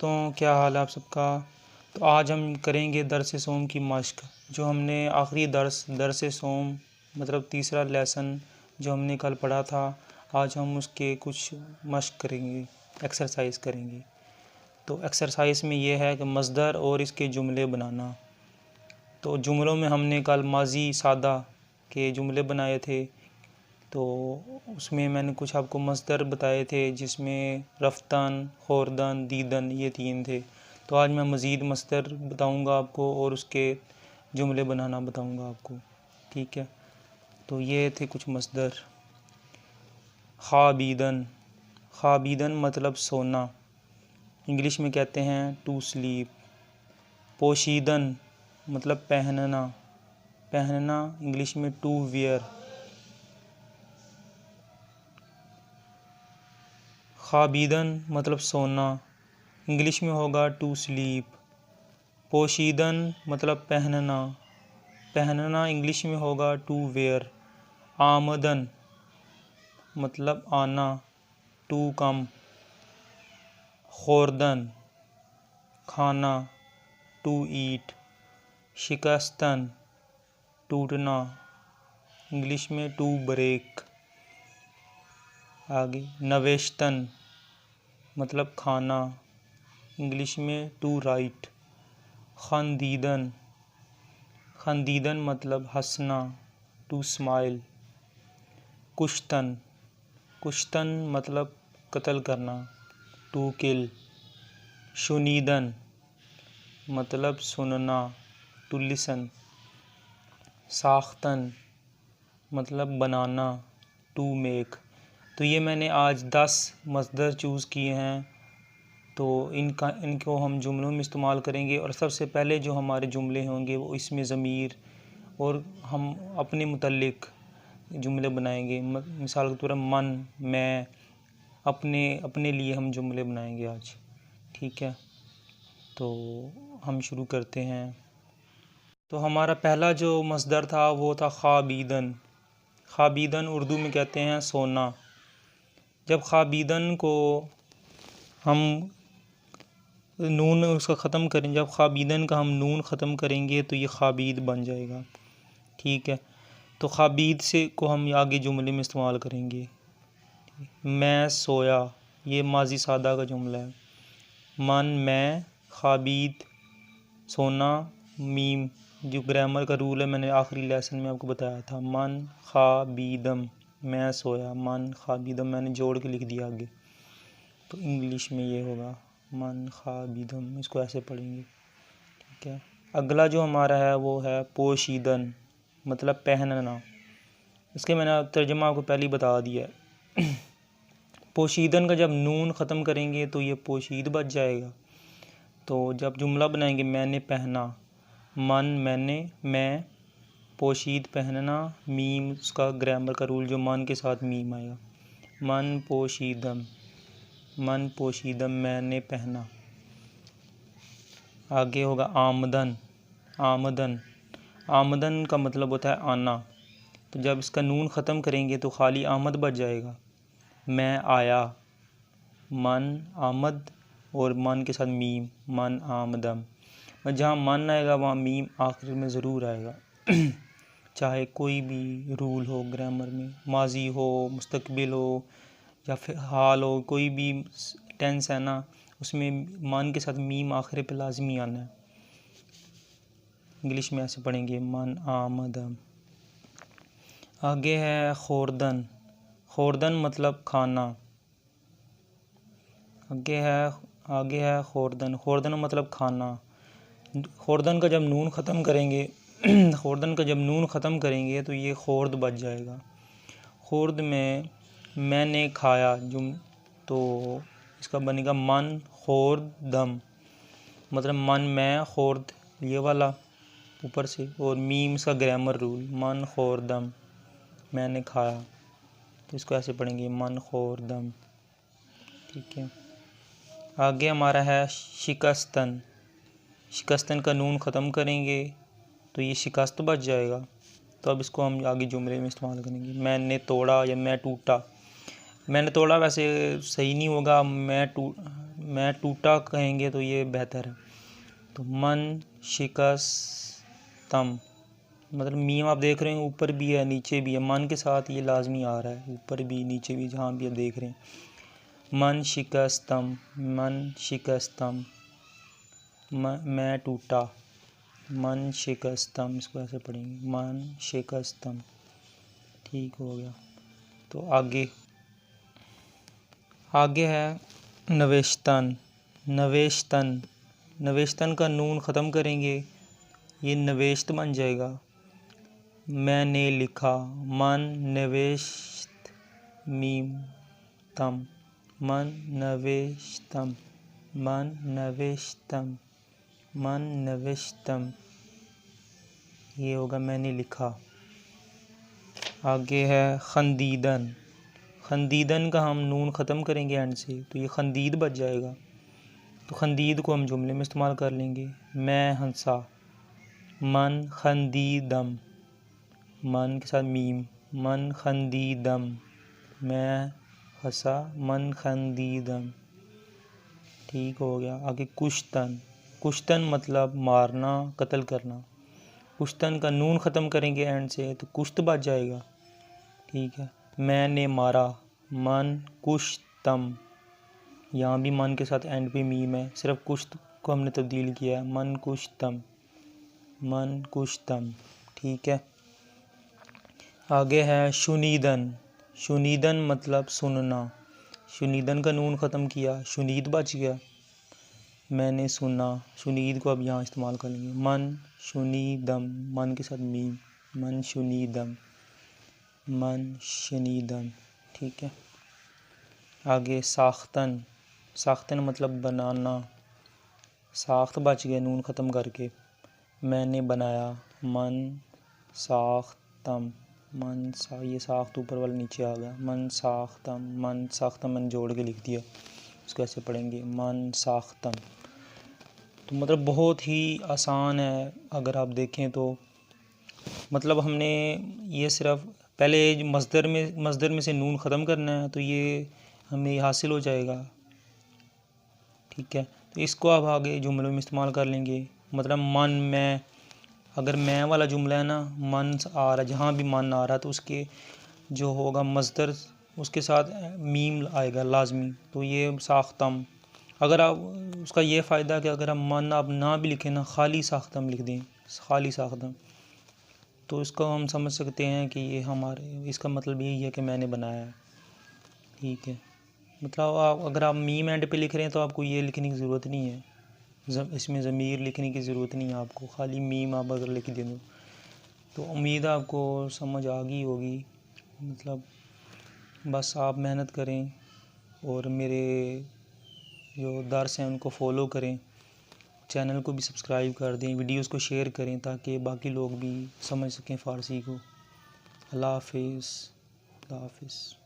दोस्तों, क्या हाल है आप सबका। तो आज हम करेंगे दरस सोम की मश्क। जो हमने आखिरी दरस सोम मतलब तीसरा लेसन जो हमने कल पढ़ा था, आज हम उसके कुछ मश्क करेंगे, एक्सरसाइज करेंगे। तो एक्सरसाइज में ये है कि मस्दर और इसके जुमले बनाना। तो जुमलों में हमने कल माजी सादा के जुमले बनाए थे, तो उसमें मैंने कुछ आपको मस्दर बताए थे, जिसमें रफ्तन, खोरदन, दीदन ये 3 थे। तो आज मैं मज़ीद मस्दर बताऊंगा आपको और उसके जुमले बनाना बताऊंगा आपको, ठीक है। तो ये थे कुछ मस्दर। ख़ाबीदन, ख़ाबीदन मतलब सोना, इंग्लिश में कहते हैं टू स्लीप। पोशीदन मतलब पहनना, पहनना इंग्लिश में टू वियर। ख़ाबीदन मतलब सोना, इंग्लिश में होगा टू स्लीप। पोशीदन मतलब पहनना, पहनना इंग्लिश में होगा टू वेयर। आमदन मतलब आना, टू कम। खोरदन खाना, टू ईट। शिकस्तन टूटना, इंग्लिश में टू ब्रेक। आगे नवेश्तन मतलब खाना, इंग्लिश में टू राइट। खंदीदन, खंदीदन मतलब हंसना, टू स्माइल। कुश्तन, कुश्तन मतलब कत्ल करना, टू किल। शुनीदन मतलब सुनना, टू लिसन। साख्तन मतलब बनाना, टू मेक। तो ये मैंने आज 10 मस्दर चूज़ किए हैं, तो इनको हम जुमलों में इस्तेमाल करेंगे। और सबसे पहले जो हमारे जुमले होंगे वो इसमें ज़मीर और हम अपने मुतल्लिक जुमले बनाएंगे। मिसाल के तौर पर मन, मैं, अपने लिए हम जुमले बनाएंगे आज, ठीक है। तो हम शुरू करते हैं। तो हमारा पहला जो मस्दर था वो था ख़ाबीदन। ख़ाबीदन उर्दू में कहते हैं सोना। जब ख़ाबीदन को हम नून उसका ख़त्म करें, जब ख़ाबीदन का हम नून ख़त्म करेंगे तो ये ख़ाबीद बन जाएगा, ठीक है। तो ख़ाबीद से को हम आगे जुमले में इस्तेमाल करेंगे। मैं सोया, ये माजी सादा का जुमला है। मन मैं, ख़ाबीद सोना, मीम जो ग्रामर का रूल है मैंने आखिरी लेसन में आपको बताया था। मन ख़ाबीदम, मैं सोया, मन ख़ाबीदम मैंने जोड़ के लिख दिया आगे। तो इंग्लिश में ये होगा मन ख़ाबीदम, इसको ऐसे पढ़ेंगे, ठीक है। अगला जो हमारा है वो है पोशीदन मतलब पहनना। इसके मैंने तर्जुमा आपको पहले ही बता दिया है। पोशीदन का जब नून ख़त्म करेंगे तो ये पोशीद बच जाएगा। तो जब जुमला बनाएंगे मैंने पहना, मन मैंने, मैं, पोशीद पहनना, मीम उसका ग्रामर का रूल जो मन के साथ मीम आएगा। मन पोशीदम, मन पोशीदम मैंने पहना। आगे होगा आमदन, आमदन, आमदन का मतलब होता है आना। तो जब इसका नून ख़त्म करेंगे तो खाली आमद बच जाएगा। मैं आया, मन आमद और मन के साथ मीम, मन आमदम। जहाँ मन आएगा वहाँ मीम आखिर में ज़रूर आएगा। चाहे कोई भी रूल हो ग्रामर में, माजी हो, मुस्तकबिल हो या फिर हाल हो, कोई भी टेंस है ना, उसमें मन के साथ मीम आखिर पे लाजमी आना है। इंग्लिश में ऐसे पढ़ेंगे मन आमदम। आगे है खोरदन, खोरदन मतलब खाना। आगे है खोरदन, खोरदन मतलब खाना। खोरदन का जब नून ख़त्म करेंगे खोरदन का जब नून ख़त्म करेंगे तो ये खोर्द बच जाएगा। खोर्द में मैंने खाया तो इसका बनेगा मन खोर्द दम, मतलब मन मैं खोर्द ये वाला ऊपर से और मीम इसका ग्रामर रूल, मन खोर्दम मैंने खाया। तो इसको ऐसे पढ़ेंगे मन खोर्दम, ठीक है। आगे हमारा है शिकस्तन, शिकस्तन का नून ख़त्म करेंगे तो ये शिकस्त बच जाएगा। तो अब इसको हम आगे जुमले में इस्तेमाल करेंगे। मैंने तोड़ा या मैं टूटा। मैंने तोड़ा वैसे सही नहीं होगा, मैं टूटा कहेंगे तो ये बेहतर है। तो मन शिकस्तम, मतलब मीम आप देख रहे हैं ऊपर भी है नीचे भी है, मन के साथ ये लाजमी आ रहा है, ऊपर भी नीचे भी जहाँ भी आप देख रहे हैं। मन शिकस्तम, मन शिकस्तम, मैं टूटा, मन शिकस्तम, इसको ऐसे पढ़ेंगे मन शिकस्तम। ठीक हो गया। तो आगे है नवेश्तन। नवेश्तन, नवेश्तन का नून ख़त्म करेंगे, ये नवेश्त बन जाएगा। मैंने लिखा, मन नवेश्त मीम तम, मन नवेश्तम, मन नवेश्तम, मन नवेश्तम, ये होगा मैंने लिखा। आगे है खंदीदन। खंदीदन का हम नून ख़त्म करेंगे एंड से, तो ये खंदीद बच जाएगा। तो खंदीद को हम जुमले में इस्तेमाल कर लेंगे। मैं हंसा, मन खंदीदम, मन के साथ मीम, मन खंदीदम, मैं हंसा, मन खंदीदम। ठीक हो गया। आगे कुश्तन। कुश्तन मतलब मारना, कत्ल करना। कुश्तन का नून ख़त्म करेंगे एंड से, तो कुश्त बच जाएगा। ठीक है। मैंने मारा, मन कुश्तम, यहाँ भी मन के साथ एंड पे मीम है, सिर्फ कुश्त को हमने तब्दील किया है, मन कुश्तम, मन कुश्तम। ठीक है। आगे है शुनीदन। शुनीदन मतलब सुनना। शुनीदन का नून ख़त्म किया, शुनीद बच गया, मैंने सुना। शुनीद को अब यहाँ इस्तेमाल कर लेंगे। मन शुनीदम, मन के साथ मीम, मन शुनीदम, मन शुनीदम। ठीक है। आगे साख्तन। साख्तन मतलब बनाना, साख्त बच गया नून ख़त्म करके, मैंने बनाया, मन साख्तम, मन सा, ये साख्त ऊपर वाला नीचे आ गया, मन साख्तम, मन साख्तम मैंने जोड़ के लिख दिया, इसको ऐसे पढ़ेंगे मन साख्तम। तो मतलब बहुत ही आसान है अगर आप देखें तो। मतलब हमने ये सिर्फ पहले मज़दर में से नून ख़त्म करना है, तो ये हमें हासिल हो जाएगा। ठीक है। तो इसको आप आगे जुमलों में इस्तेमाल कर लेंगे। मतलब मन में, अगर मैं वाला जुमला है ना, मन आ रहा, जहाँ भी मन आ रहा तो उसके जो होगा मज़दर, उसके साथ मीम आएगा लाजमी, तो ये साख्तम। अगर आप उसका ये फ़ायदा कि अगर हम मन आप ना भी लिखें ना, खाली साख्तम लिख दें, खाली साख्तम, तो इसको हम समझ सकते हैं कि ये हमारे, इसका मतलब यही है कि मैंने बनाया है। ठीक है। मतलब आप अगर आप मीम एंड पे लिख रहे हैं तो आपको ये लिखने की ज़रूरत नहीं है, इसमें ज़मीर लिखने की ज़रूरत नहीं है आपको, खाली मीम आप अगर लिख दें तो उम्मीद है आपको समझ आ गई होगी। मतलब बस आप मेहनत करें और मेरे जो दर्स हैं उनको फॉलो करें, चैनल को भी सब्सक्राइब कर दें, वीडियोस को शेयर करें ताकि बाकी लोग भी समझ सकें फ़ारसी को। अल्लाह हाफिज़। अल्लाह हाफिज़।